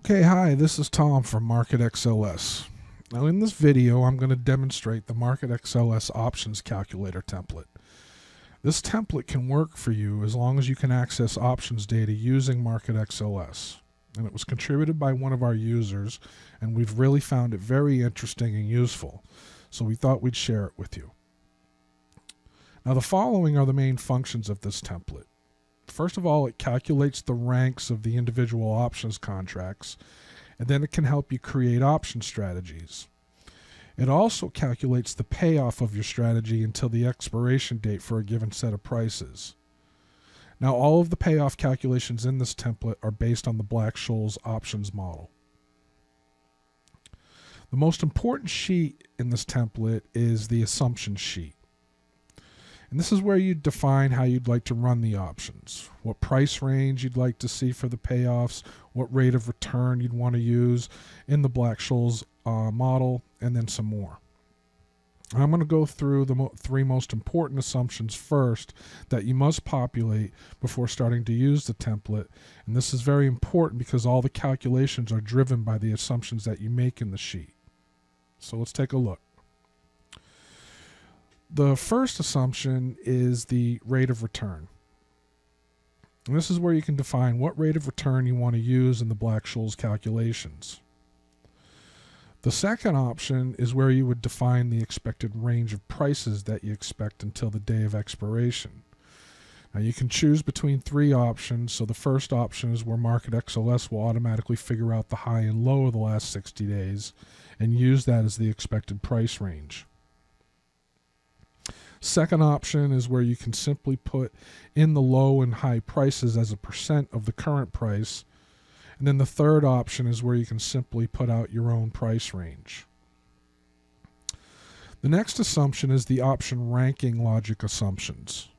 Okay, hi, this is Tom from MarketXLS. Now in this video, I'm going to demonstrate the MarketXLS Options Calculator template. This template can work for you as long as you can access options data using MarketXLS. And it was contributed by one of our users, and we've really found it very interesting and useful, so we thought we'd share it with you. Now the following are the main functions of this template. First of all, it calculates the ranks of the individual options contracts, and then it can help you create option strategies. It also calculates the payoff of your strategy until the expiration date for a given set of prices. Now, all of the payoff calculations in this template are based on the Black-Scholes options model. The most important sheet in this template is the assumption sheet. And this is where you define how you'd like to run the options, what price range you'd like to see for the payoffs, what rate of return you'd want to use in the Black-Scholes model, and then some more. I'm going to go through the three most important assumptions first that you must populate before starting to use the template. And this is very important because all the calculations are driven by the assumptions that you make in the sheet. So let's take a look. The first assumption is the rate of return. And this is where you can define what rate of return you want to use in the Black-Scholes calculations. The second option is where you would define the expected range of prices that you expect until the day of expiration. Now you can choose between three options. So the first option is where MarketXLS will automatically figure out the high and low of the last 60 days and use that as the expected price range. Second option is where you can simply put in the low and high prices as a percent of the current price. And then the third option is where you can simply put out your own price range. The next assumption is the option ranking logic assumptions.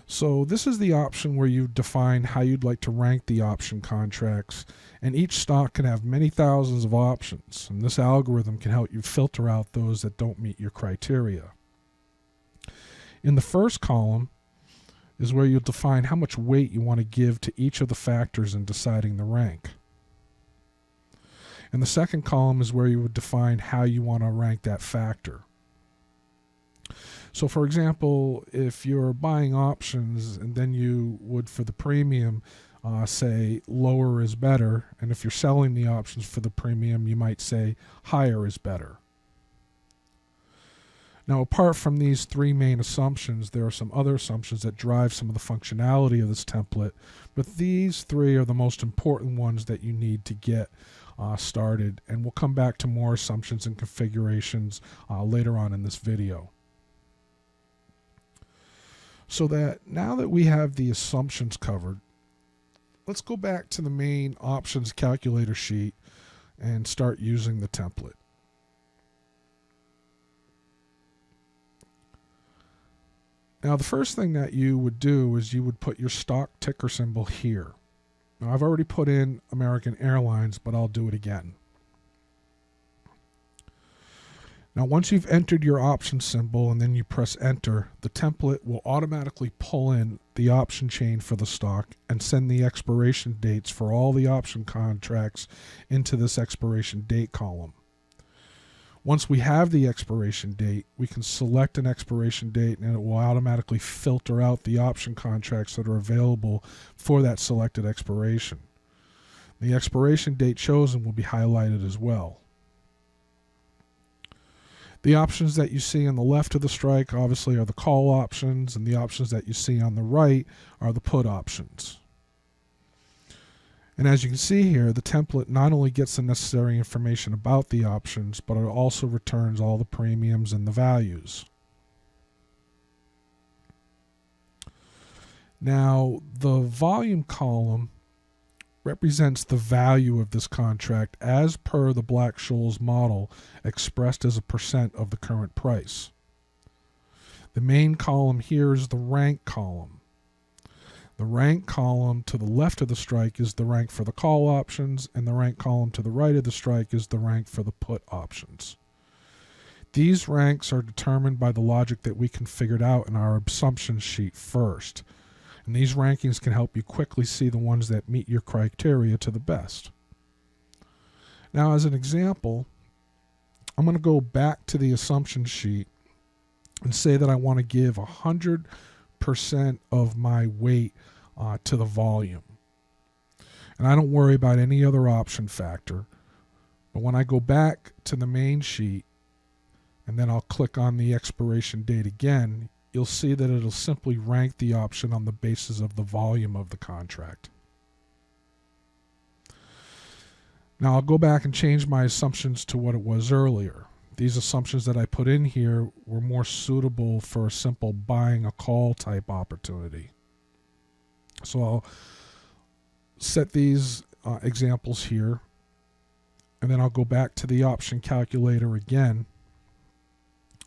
So this is the option where you define how you'd like to rank the option contracts, and each stock can have many thousands of options, and this algorithm can help you filter out those that don't meet your criteria. In the first column is where you'll define how much weight you want to give to each of the factors in deciding the rank. And the second column is where you would define how you want to rank that factor. So for example, if you're buying options and then you would for the premium say lower is better, and if you're selling the options for the premium you might say higher is better. Now, apart from these three main assumptions, there are some other assumptions that drive some of the functionality of this template, but these three are the most important ones that you need to get started, and we'll come back to more assumptions and configurations later on in this video. So that now that we have the assumptions covered, let's go back to the main options calculator sheet and start using the template. Now the first thing that you would do is you would put your stock ticker symbol here. Now I've already put in American Airlines, but I'll do it again. Now once you've entered your option symbol and then you press enter, the template will automatically pull in the option chain for the stock and send the expiration dates for all the option contracts into this expiration date column. Once we have the expiration date, we can select an expiration date and it will automatically filter out the option contracts that are available for that selected expiration. The expiration date chosen will be highlighted as well. The options that you see on the left of the strike obviously are the call options, and the options that you see on the right are the put options. And as you can see here, the template not only gets the necessary information about the options, but it also returns all the premiums and the values. Now, the volume column represents the value of this contract as per the Black-Scholes model, expressed as a percent of the current price. The main column here is the rank column. The rank column to the left of the strike is the rank for the call options, and the rank column to the right of the strike is the rank for the put options. These ranks are determined by the logic that we configured out in our assumption sheet first. And these rankings can help you quickly see the ones that meet your criteria to the best. Now, as an example, I'm going to go back to the assumption sheet and say that I want to give 100% of my weight to the volume. And I don't worry about any other option factor. But when I go back to the main sheet, and then I'll click on the expiration date again, you'll see that it'll simply rank the option on the basis of the volume of the contract. Now I'll go back and change my assumptions to what it was earlier. These assumptions that I put in here were more suitable for a simple buying a call type opportunity. So I'll set these examples here, and then I'll go back to the option calculator again,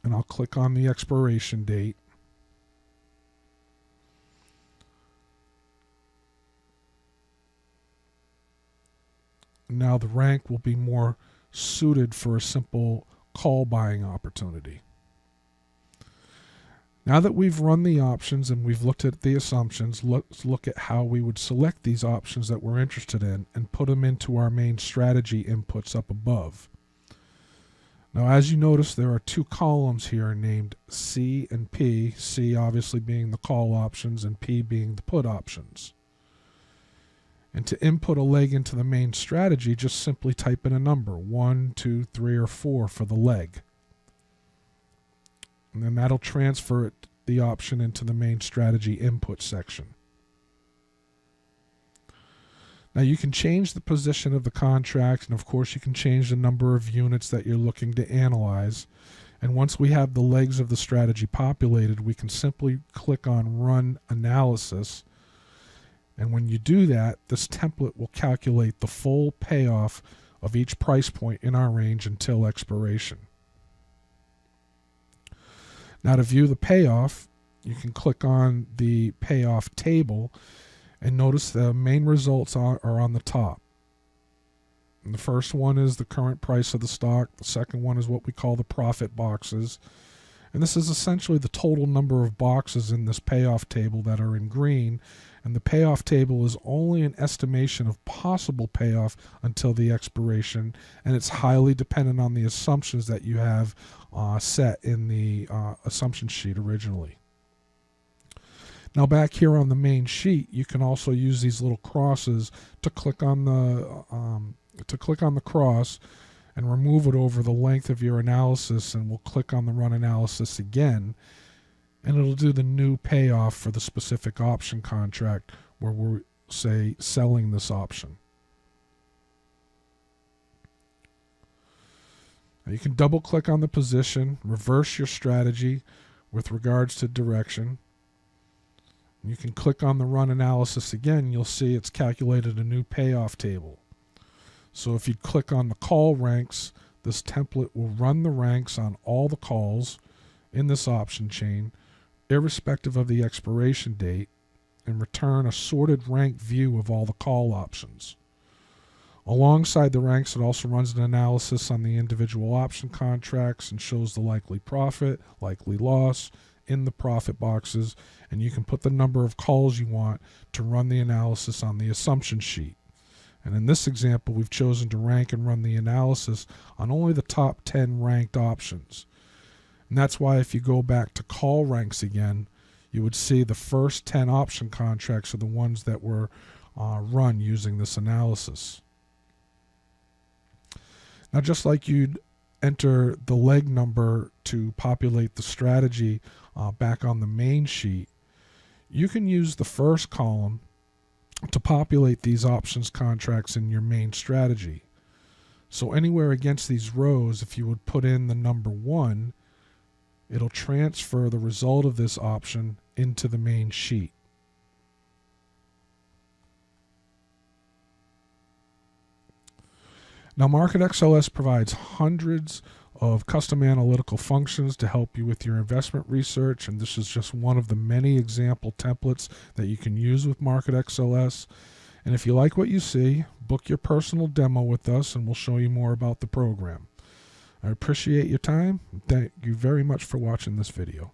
and I'll click on the expiration date. Now the rank will be more suited for a simple call buying opportunity. Now that we've run the options and we've looked at the assumptions, let's look at how we would select these options that we're interested in and put them into our main strategy inputs up above. Now, as you notice, there are two columns here named C and P, C obviously being the call options and P being the put options. And to input a leg into the main strategy, just simply type in a number, 1, 2, 3, or 4 for the leg. And then that'll transfer the option into the main strategy input section. Now you can change the position of the contract, and of course you can change the number of units that you're looking to analyze. And once we have the legs of the strategy populated, we can simply click on Run Analysis. And when you do that, this template will calculate the full payoff of each price point in our range until expiration. Now to view the payoff, you can click on the payoff table, and notice the main results are on the top. And the first one is the current price of the stock. The second one is what we call the profit boxes. And this is essentially the total number of boxes in this payoff table that are in green. And the payoff table is only an estimation of possible payoff until the expiration, and it's highly dependent on the assumptions that you have set in the assumption sheet originally. Now back here on the main sheet, you can also use these little crosses to click on the cross and remove it over the length of your analysis, and we'll click on the Run Analysis again, and it'll do the new payoff for the specific option contract where we're, say, selling this option. Now you can double click on the position, reverse your strategy with regards to direction. You can click on the Run Analysis again, you'll see it's calculated a new payoff table. So if you click on the call ranks, this template will run the ranks on all the calls in this option chain, irrespective of the expiration date, and return a sorted rank view of all the call options. Alongside the ranks, it also runs an analysis on the individual option contracts and shows the likely profit, likely loss in the profit boxes, and you can put the number of calls you want to run the analysis on the assumption sheet. And in this example, we've chosen to rank and run the analysis on only the top 10 ranked options. And that's why if you go back to call ranks again, you would see the first 10 option contracts are the ones that were run using this analysis. Now, just like you'd enter the leg number to populate the strategy back on the main sheet, you can use the first column to populate these options contracts in your main strategy. So anywhere against these rows, if you would put in the number 1, it'll transfer the result of this option into the main sheet. Now, MarketXLS provides hundreds of custom analytical functions to help you with your investment research, and this is just one of the many example templates that you can use with MarketXLS. And if you like what you see, book your personal demo with us and we'll show you more about the program. I appreciate your time. Thank you very much for watching this video.